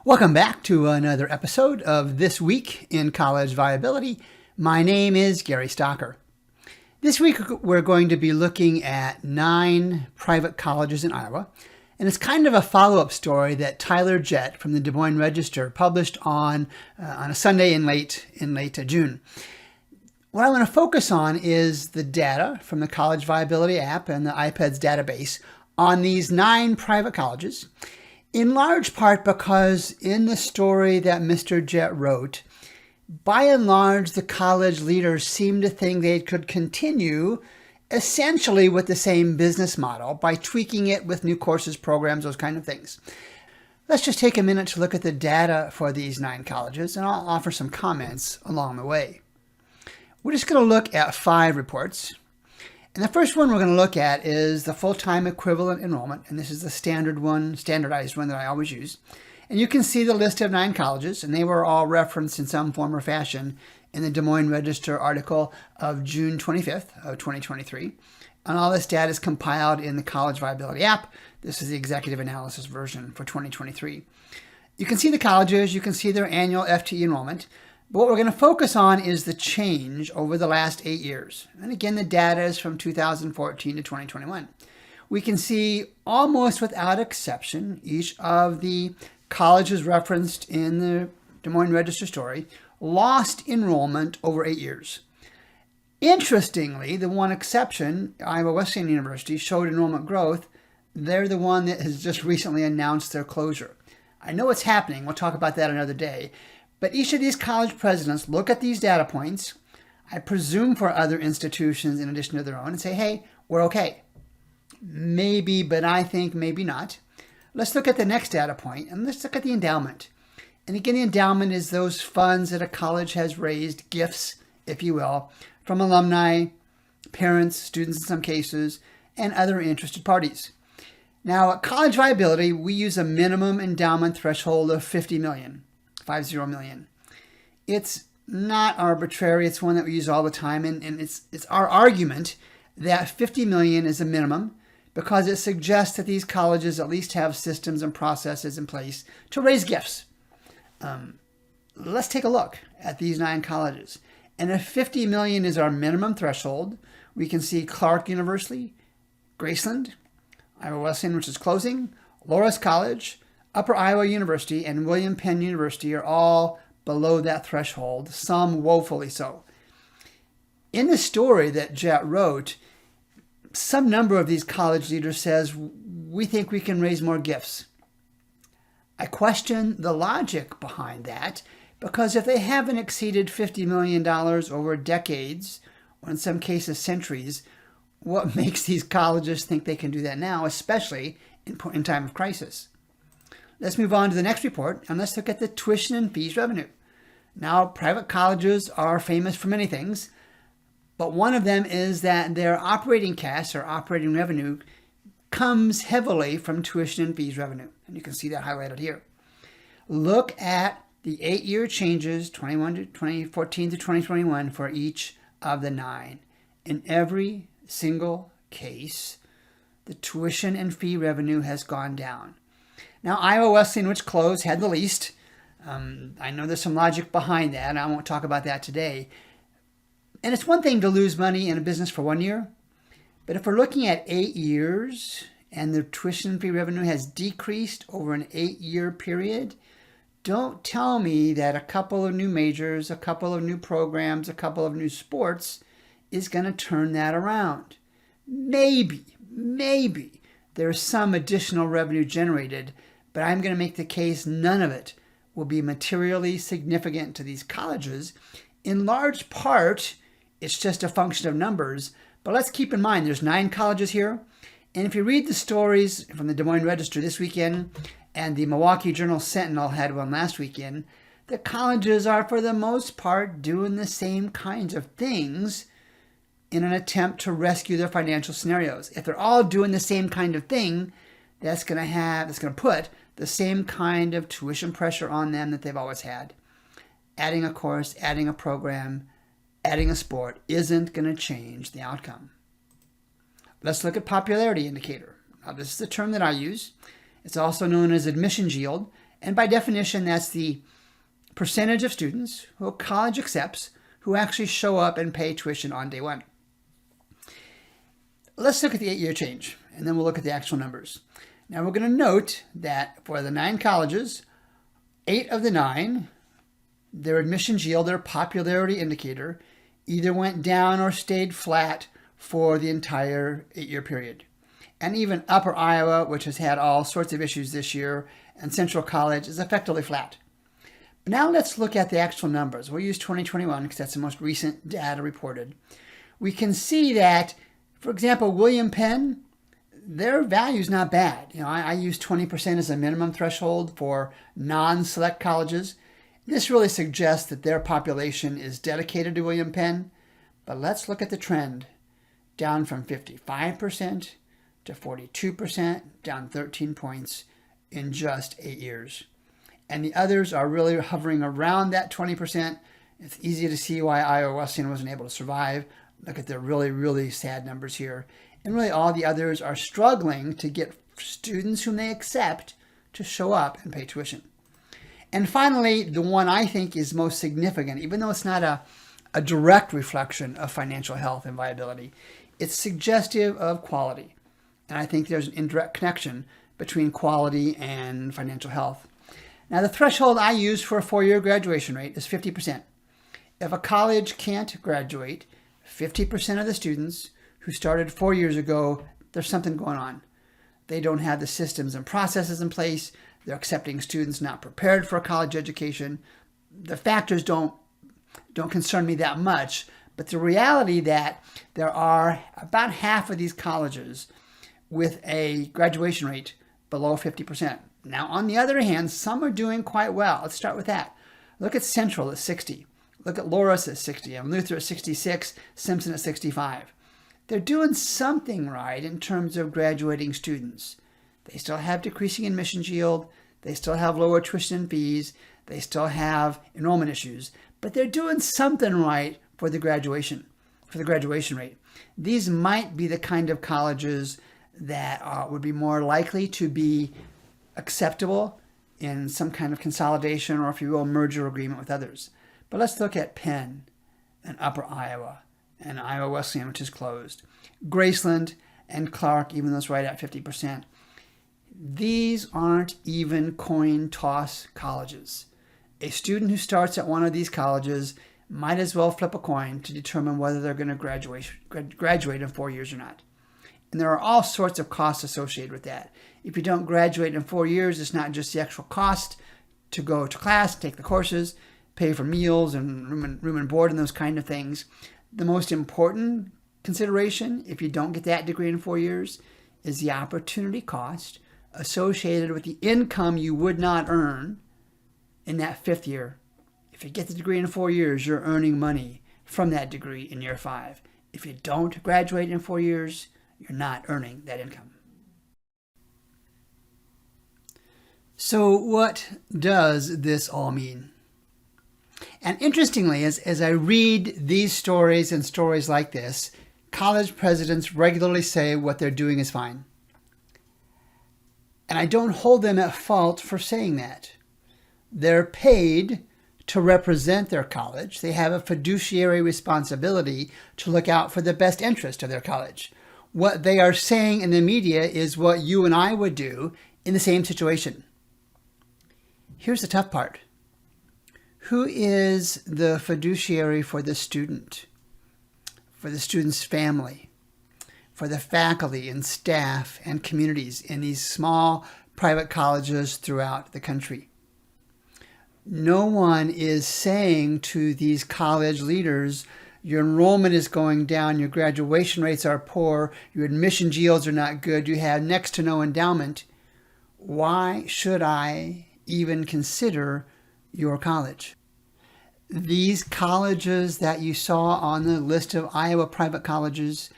Welcome back to another episode of This Week in College Viability. My name is Gary Stocker. This week we're going to be looking at 9 private colleges in Iowa, and it's kind of a follow-up story that Tyler Jett from the Des Moines Register published on a Sunday in late June. What I want to focus on is the data from the College Viability App and the iPEDS database on these 9 private colleges, in large part because in the story that Mr. Jett wrote, by and large, the college leaders seemed to think they could continue essentially with the same business model by tweaking it with new courses, programs, those kind of things. Let's just take a minute to look at the data for these 9 colleges, and I'll offer some comments along the way. We're just going to look at 5 reports. And the first one we're going to look at is the full-time equivalent enrollment, and this is the standardized one that I always use. And you can see the list of 9 colleges, and they were all referenced in some form or fashion in the Des Moines Register article of June 25th of 2023. And all this data is compiled in the College Viability App. This is the executive analysis version for 2023. You can see the colleges, you can see their annual FTE enrollment. But what we're going to focus on is the change over the last 8 years. And again, the data is from 2014 to 2021. We can see almost without exception, each of the colleges referenced in the Des Moines Register story lost enrollment over 8 years. Interestingly, the one exception, Iowa Wesleyan University, showed enrollment growth. They're the one that has just recently announced their closure. I know it's happening. We'll talk about that another day. But each of these college presidents look at these data points, I presume for other institutions in addition to their own, and say, hey, we're okay. Maybe, but I think maybe not. Let's look at the next data point, and let's look at the endowment. And again, the endowment is those funds that a college has raised, gifts, if you will, from alumni, parents, students in some cases, and other interested parties. Now, at College Viability, we use a minimum endowment threshold of $50 million. It's not arbitrary. It's one that we use all the time. And it's our argument that $50 million is a minimum because it suggests that these colleges at least have systems and processes in place to raise gifts. Let's take a look at these 9 colleges. And if $50 million is our minimum threshold, we can see Clark University, Graceland, Iowa Wesleyan, which is closing, Loras College, Upper Iowa University, and William Penn University are all below that threshold, some woefully so. In the story that Jett wrote, some number of these college leaders says, we think we can raise more gifts. I question the logic behind that, because if they haven't exceeded $50 million over decades, or in some cases centuries, what makes these colleges think they can do that now, especially in time of crisis? Let's move on to the next report, and let's look at the tuition and fees revenue. Now, private colleges are famous for many things, but one of them is that their operating cash or operating revenue comes heavily from tuition and fees revenue. And you can see that highlighted here. Look at the 8-year changes, 2014 to 2021, for each of the 9. In every single case, the tuition and fee revenue has gone down. Now, Iowa Wesleyan, which closed, had the least. I know there's some logic behind that, and I won't talk about that today. And it's one thing to lose money in a business for 1 year, but if we're looking at 8 years and the tuition and fee revenue has decreased over an 8-year period, don't tell me that a couple of new majors, a couple of new programs, a couple of new sports is going to turn that around. Maybe there's some additional revenue generated, but I'm going to make the case none of it will be materially significant to these colleges. In large part, it's just a function of numbers, but let's keep in mind there's 9 colleges here, and if you read the stories from the Des Moines Register this weekend, and the Milwaukee Journal-Sentinel had one last weekend, the colleges are for the most part doing the same kinds of things in an attempt to rescue their financial scenarios. If they're all doing the same kind of thing, that's going to put the same kind of tuition pressure on them that they've always had. Adding a course, adding a program, adding a sport isn't going to change the outcome. Let's look at popularity indicator. Now, this is the term that I use. It's also known as admissions yield, And by definition, that's the percentage of students who a college accepts who actually show up and pay tuition on day one. Let's look at the 8-year change, and then we'll look at the actual numbers. Now we're going to note that for the 9 colleges, 8 of the 9, their admissions yield, their popularity indicator, either went down or stayed flat for the entire 8-year period. And even Upper Iowa, which has had all sorts of issues this year, and Central College is effectively flat. But now let's look at the actual numbers. We'll use 2021 because that's the most recent data reported. We can see that, for example, William Penn, their value is not bad. I use 20% as a minimum threshold for non-select colleges. This really suggests that their population is dedicated to William Penn. But let's look at the trend. Down from 55% to 42%, down 13 points in just 8 years. And the others are really hovering around that 20%. It's easy to see why Iowa Wesleyan wasn't able to survive. Look at the really, really sad numbers here. And really all the others are struggling to get students whom they accept to show up and pay tuition. And finally, the one I think is most significant, even though it's not a direct reflection of financial health and viability, it's suggestive of quality. And I think there's an indirect connection between quality and financial health. Now, the threshold I use for a 4-year graduation rate is 50%. If a college can't graduate 50% of the students who started 4 years ago, there's something going on. They don't have the systems and processes in place. They're accepting students not prepared for a college education. The factors don't concern me that much, but the reality that there are about half of these colleges with a graduation rate below 50%. Now, on the other hand, some are doing quite well. Let's start with that. Look at Central at 60. Look at Loras at 60, and Luther at 66, Simpson at 65. They're doing something right in terms of graduating students. They still have decreasing admissions yield. They still have lower tuition and fees. They still have enrollment issues. But they're doing something right for the graduation rate. These might be the kind of colleges that would be more likely to be acceptable in some kind of consolidation or, if you will, merger agreement with others. But let's look at Penn and Upper Iowa and Iowa Wesleyan, which is closed. Graceland and Clark, even though it's right at 50%. These aren't even coin toss colleges. A student who starts at one of these colleges might as well flip a coin to determine whether they're going to graduate in 4 years or not. And there are all sorts of costs associated with that. If you don't graduate in 4 years, it's not just the actual cost to go to class, take the courses, pay for meals and room and board and those kind of things. The most important consideration, if you don't get that degree in 4 years, is the opportunity cost associated with the income you would not earn in that 5th year. If you get the degree in 4 years, you're earning money from that degree in year 5. If you don't graduate in 4 years, you're not earning that income. So what does this all mean? And interestingly, as I read these stories and stories like this, college presidents regularly say what they're doing is fine. And I don't hold them at fault for saying that. They're paid to represent their college. They have a fiduciary responsibility to look out for the best interest of their college. What they are saying in the media is what you and I would do in the same situation. Here's the tough part. Who is the fiduciary for the student, for the student's family, for the faculty and staff and communities in these small private colleges throughout the country? No one is saying to these college leaders, your enrollment is going down, your graduation rates are poor, your admission yields are not good, you have next to no endowment. Why should I even consider your college? These colleges that you saw on the list of Iowa private colleges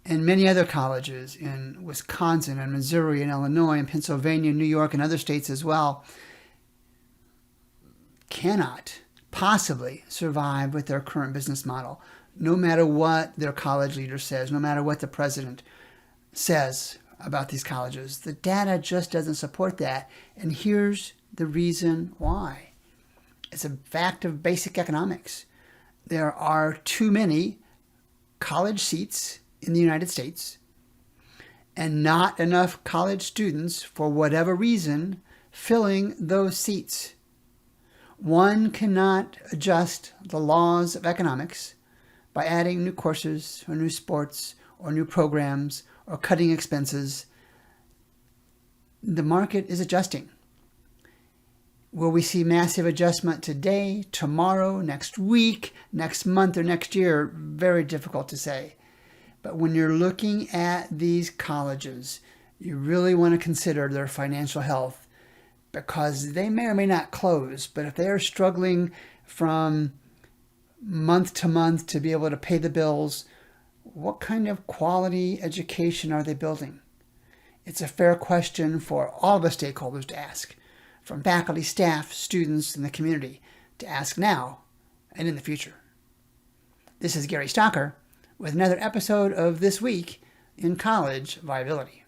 and many other colleges in Wisconsin and Missouri and Illinois and Pennsylvania, New York, and other states as well, cannot possibly survive with their current business model, no matter what their college leader says, no matter what the president says about these colleges. The data just doesn't support that. And here's the reason why. It's a fact of basic economics. There are too many college seats in the United States and not enough college students, for whatever reason, filling those seats. One cannot adjust the laws of economics by adding new courses or new sports or new programs or cutting expenses. The market is adjusting. Will we see massive adjustment today, tomorrow, next week, next month, or next year? Very difficult to say. But when you're looking at these colleges, you really want to consider their financial health, because they may or may not close. But if they are struggling from month to month to be able to pay the bills, what kind of quality education are they building? It's a fair question for all the stakeholders to ask, from faculty, staff, students, and the community, to ask now and in the future. This is Gary Stocker with another episode of This Week in College Viability.